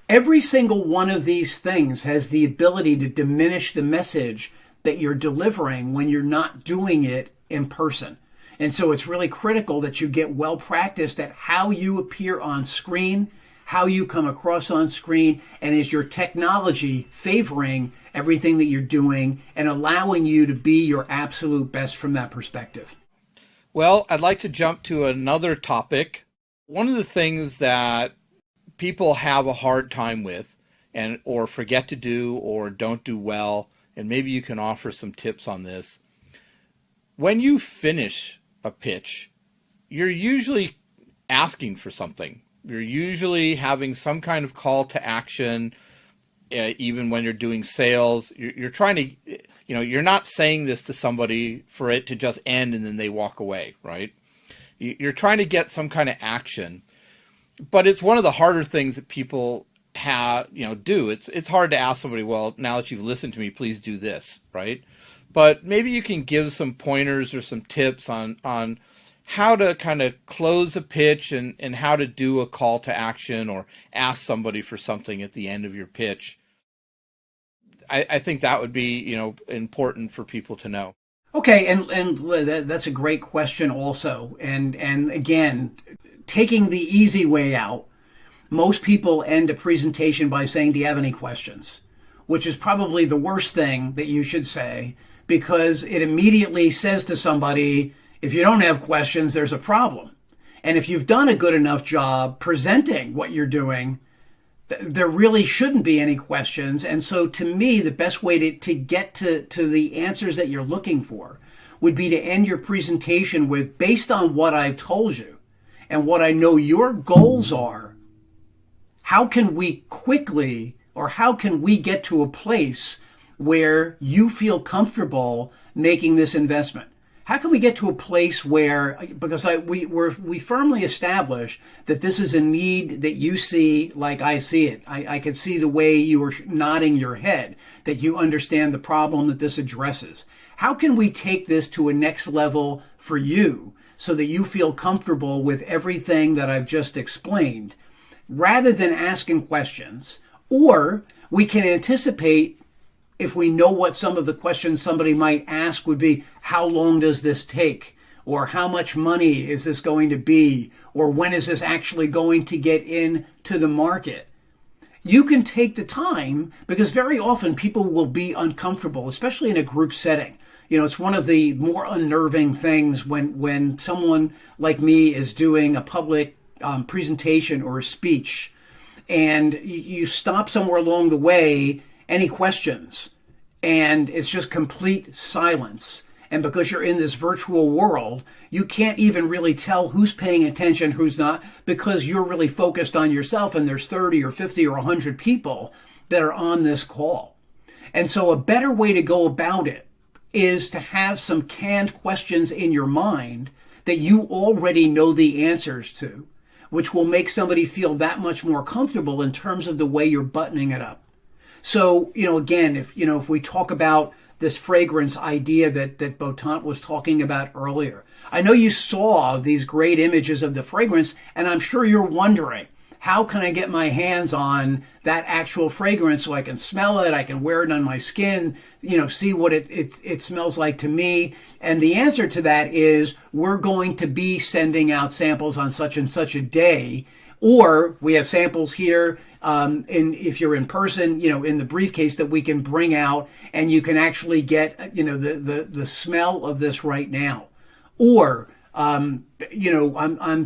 Every single one of these things has the ability to diminish the message that you're delivering when you're not doing it in person. And so it's really critical that you get well practiced at how you appear on screen, how you come across on screen, and is your technology favoring everything that you're doing and allowing you to be your absolute best from that perspective. Well, I'd like to jump to another topic. One of the things that people have a hard time with or forget to do or don't do well, and maybe you can offer some tips on this. When you finish a pitch, you're usually asking for something. You're usually having some kind of call to action. Even when you're doing sales, you're trying to, you're not saying this to somebody for it to just end and then they walk away, right? You're trying to get some kind of action, but it's one of the harder things that people do. It's hard to ask somebody, well, now that you've listened to me, please do this, right? But maybe you can give some pointers or some tips on how to kind of close a pitch and how to do a call to action or ask somebody for something at the end of your pitch. I think that would be, important for people to know. Okay, and that's a great question also. And again, taking the easy way out, most people end a presentation by saying, do you have any questions? Which is probably the worst thing that you should say, because it immediately says to somebody, if you don't have questions, there's a problem. And if you've done a good enough job presenting what you're doing, there really shouldn't be any questions. And so to me, the best way to get to the answers that you're looking for would be to end your presentation with, based on what I've told you and what I know your goals are, how can we quickly, or how can we get to a place where you feel comfortable making this investment? How can we get to a place where, because we firmly establish that this is a need that you see like I see it. I can see the way you are nodding your head, that you understand the problem that this addresses. How can we take this to a next level for you so that you feel comfortable with everything that I've just explained, rather than asking questions? Or we can anticipate, if we know what some of the questions somebody might ask would be, how long does this take? Or how much money is this going to be? Or when is this actually going to get into the market? You can take the time, because very often people will be uncomfortable, especially in a group setting. It's one of the more unnerving things when someone like me is doing a public presentation or a speech, and you stop somewhere along the way. Any questions? And it's just complete silence. And because you're in this virtual world, you can't even really tell who's paying attention, who's not, because you're really focused on yourself, and there's 30 or 50 or 100 people that are on this call. And so a better way to go about it is to have some canned questions in your mind that you already know the answers to, which will make somebody feel that much more comfortable in terms of the way you're buttoning it up. So, again, if we talk about this fragrance idea that Botond was talking about earlier, I know you saw these great images of the fragrance, and I'm sure you're wondering, how can I get my hands on that actual fragrance so I can smell it, I can wear it on my skin, see what it smells like to me? And the answer to that is, we're going to be sending out samples on such and such a day, or we have samples here. If you're in person, in the briefcase that we can bring out, and you can actually get, the smell of this right now. Or, I'm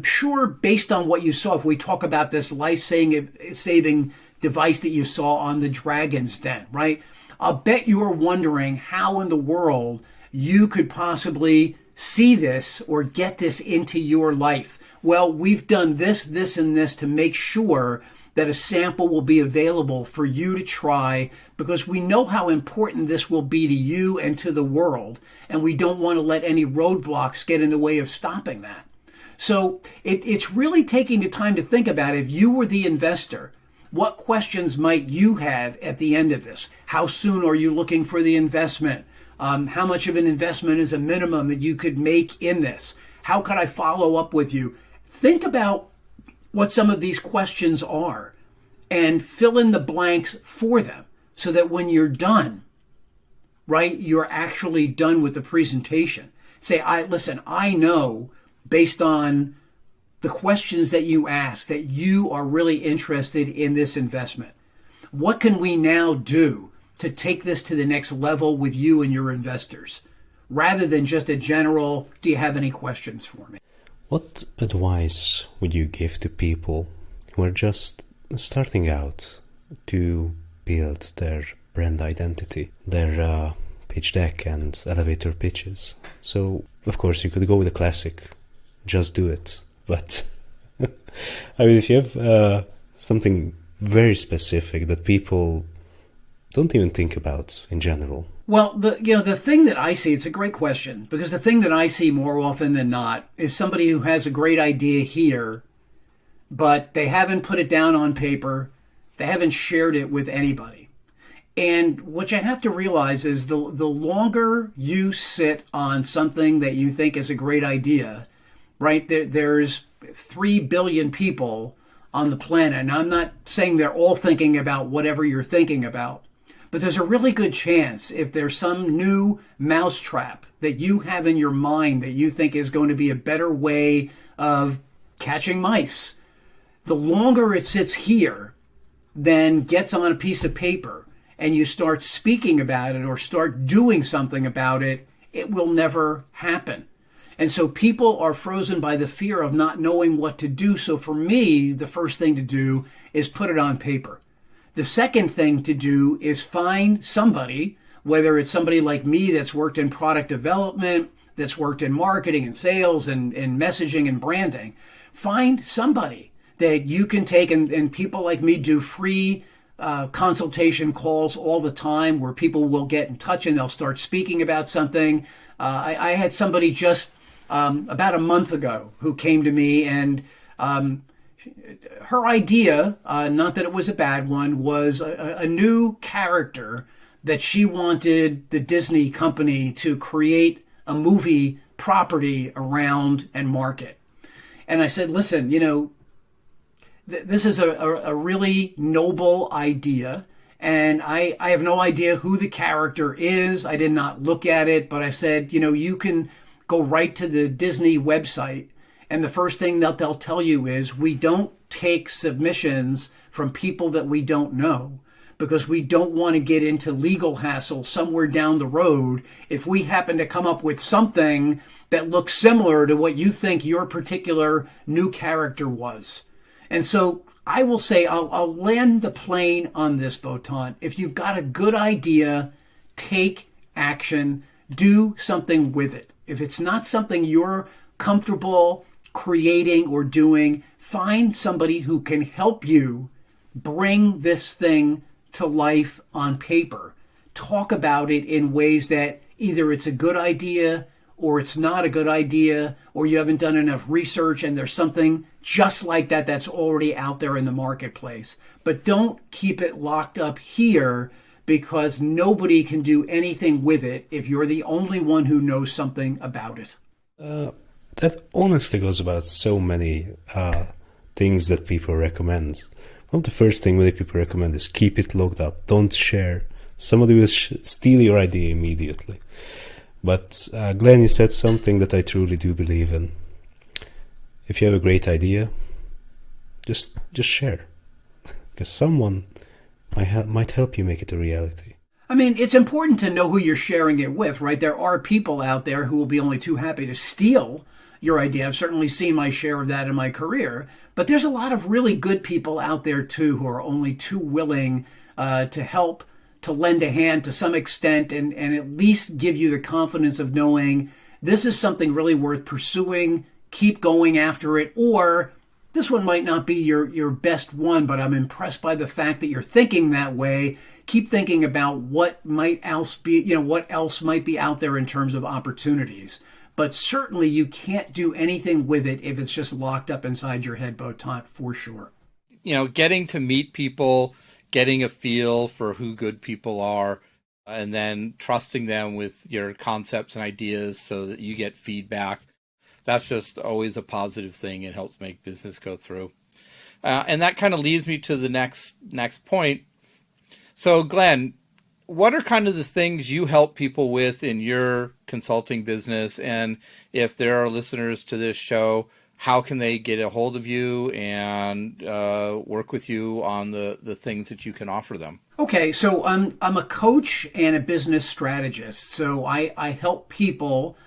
sure, based on what you saw, if we talk about this life-saving device that you saw on the Dragon's Den, right? I'll bet you are wondering how in the world you could possibly see this or get this into your life. Well, we've done this, and this to make sure that a sample will be available for you to try, because we know how important this will be to you and to the world, and we don't want to let any roadblocks get in the way of stopping that. So it's really taking the time to think about, if you were the investor, what questions might you have at the end of this? How soon are you looking for the investment? How much of an investment is a minimum that you could make in this? How could I follow up with you? Think about what some of these questions are and fill in the blanks for them, so that when you're done, right, you're actually done with the presentation. Say, I know, based on the questions that you ask, that you are really interested in this investment. What can we now do to take this to the next level with you and your investors, rather than just a general, do you have any questions for me? What advice would you give to people who are just starting out to build their brand identity, their pitch deck and elevator pitches. So, of course, you could go with the classic, just do it. But, I mean, if you have something very specific that people don't even think about in general. Well, the thing that I see, it's a great question, because the thing that I see more often than not is somebody who has a great idea here, but they haven't put it down on paper, they haven't shared it with anybody. And what you have to realize is the longer you sit on something that you think is a great idea, right? There's 3 billion people on the planet. And I'm not saying they're all thinking about whatever you're thinking about, but there's a really good chance if there's some new mousetrap that you have in your mind that you think is going to be a better way of catching mice, the longer it sits here than gets on a piece of paper and you start speaking about it or start doing something about it, it will never happen. And so people are frozen by the fear of not knowing what to do. So for me, the first thing to do is put it on paper. The second thing to do is find somebody, whether it's somebody like me that's worked in product development, that's worked in marketing and sales and messaging and branding. Find somebody that you can take, and people like me do free consultation calls all the time where people will get in touch and they'll start speaking about something. I had somebody just about a month ago who came to me, and her idea, not that it was a bad one, was a new character that she wanted the Disney company to create a movie property around and market. And I said, listen, this is a really noble idea, and I have no idea who the character is. I did not look at it, but I said, you can go right to the Disney website, and the first thing that they'll tell you is we don't take submissions from people that we don't know, because we don't want to get into legal hassle somewhere down the road if we happen to come up with something that looks similar to what you think your particular new character was. And so I will say, I'll land the plane on this, Botond. If you've got a good idea, take action, do something with it. If it's not something you're comfortable creating or doing, find somebody who can help you bring this thing to life on paper. Talk about it in ways that either it's a good idea or it's not a good idea, or you haven't done enough research and there's something just like that that's already out there in the marketplace. But don't keep it locked up here, because nobody can do anything with it if you're the only one who knows something about it. That honestly goes about so many things that people recommend. One of the first things many people recommend is keep it locked up. Don't share. Somebody will steal your idea immediately. But Glenn, you said something that I truly do believe in. If you have a great idea, just share. Because someone might help you make it a reality. I mean, it's important to know who you're sharing it with, right? There are people out there who will be only too happy to steal your idea. I've certainly seen my share of that in my career. But there's a lot of really good people out there, too, who are only too willing to help, to lend a hand to some extent, and at least give you the confidence of knowing this is something really worth pursuing, keep going after it, or this one might not be your best one, but I'm impressed by the fact that you're thinking that way. Keep thinking about what else might be out there in terms of opportunities. But certainly you can't do anything with it if it's just locked up inside your head, Botond, for sure. Getting to meet people, getting a feel for who good people are, and then trusting them with your concepts and ideas so that you get feedback. That's just always a positive thing. It helps make business go through. And that kind of leads me to the next point. So, Glenn, what are kind of the things you help people with in your consulting business? And if there are listeners to this show, how can they get a hold of you and work with you on the things that you can offer them? Okay, so I'm a coach and a business strategist. So I help people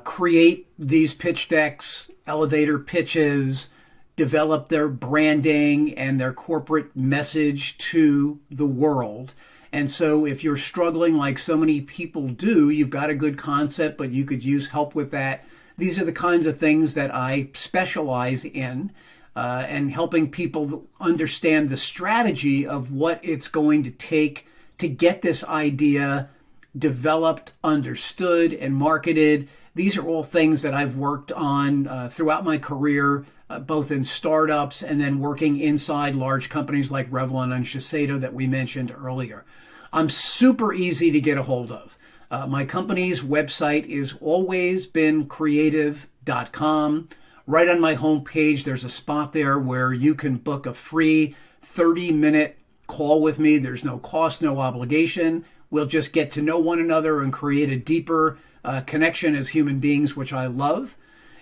create these pitch decks, elevator pitches, develop their branding and their corporate message to the world. And so if you're struggling like so many people do, you've got a good concept, but you could use help with that. These are the kinds of things that I specialize in, and helping people understand the strategy of what it's going to take to get this idea developed, understood, and marketed. These are all things that I've worked on throughout my career, both in startups and then working inside large companies like Revlon and Shiseido that we mentioned earlier. I'm super easy to get a hold of. My company's website is alwaysbeencreative.com. Right on my homepage, there's a spot there where you can book a free 30-minute call with me. There's no cost, no obligation. We'll just get to know one another and create a deeper connection as human beings, which I love.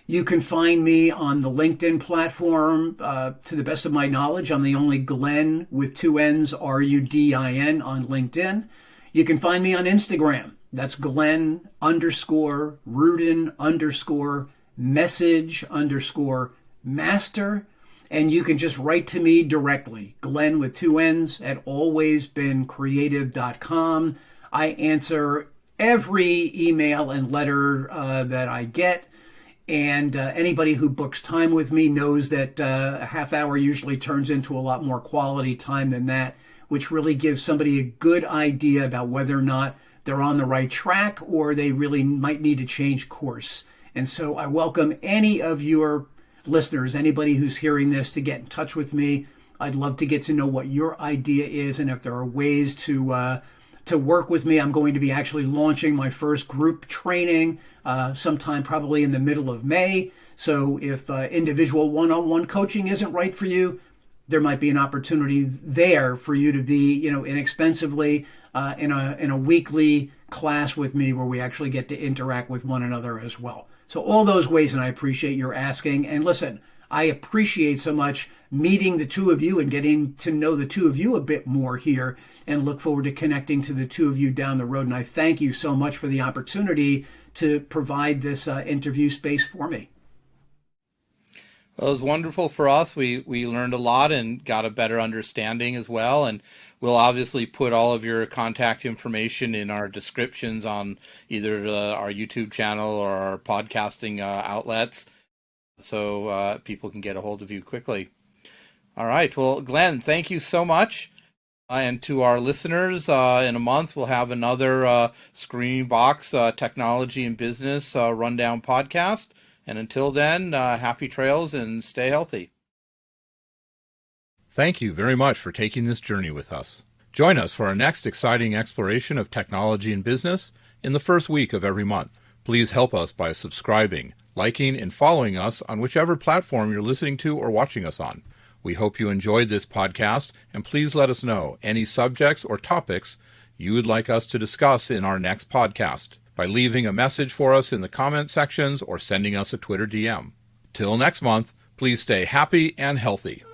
You can find me on the LinkedIn platform. To the best of my knowledge, I'm the only Glenn with 2 N's, Rudin on LinkedIn. You can find me on Instagram. That's Glenn_Rudin_message_master. And you can just write to me directly, Glenn with 2 N's at alwaysbeencreative.com. I answer every email and letter that I get. And anybody who books time with me knows that a half hour usually turns into a lot more quality time than that, which really gives somebody a good idea about whether or not they're on the right track or they really might need to change course. And so I welcome any of your listeners, anybody who's hearing this, to get in touch with me. I'd love to get to know what your idea is, and if there are ways to work with me. I'm going to be actually launching my first group training sometime probably in the middle of May. So if individual one-on-one coaching isn't right for you, there might be an opportunity there for you to be, inexpensively in a weekly class with me where we actually get to interact with one another as well. So all those ways, and I appreciate your asking. And listen, I appreciate so much meeting the two of you and getting to know the two of you a bit more here, and look forward to connecting to the two of you down the road. And I thank you so much for the opportunity to provide this interview space for me. Well, it was wonderful for us. We learned a lot and got a better understanding as well. And we'll obviously put all of your contact information in our descriptions on either our YouTube channel or our podcasting outlets, so people can get a hold of you quickly. All right. Well, Glenn, thank you so much. And to our listeners, in a month, we'll have another ScreamingBox Technology and Business Rundown podcast. And until then, happy trails and stay healthy. Thank you very much for taking this journey with us. Join us for our next exciting exploration of technology and business in the first week of every month. Please help us by subscribing, liking, and following us on whichever platform you're listening to or watching us on. We hope you enjoyed this podcast, and please let us know any subjects or topics you would like us to discuss in our next podcast by leaving a message for us in the comment sections or sending us a Twitter DM. Till next month, please stay happy and healthy.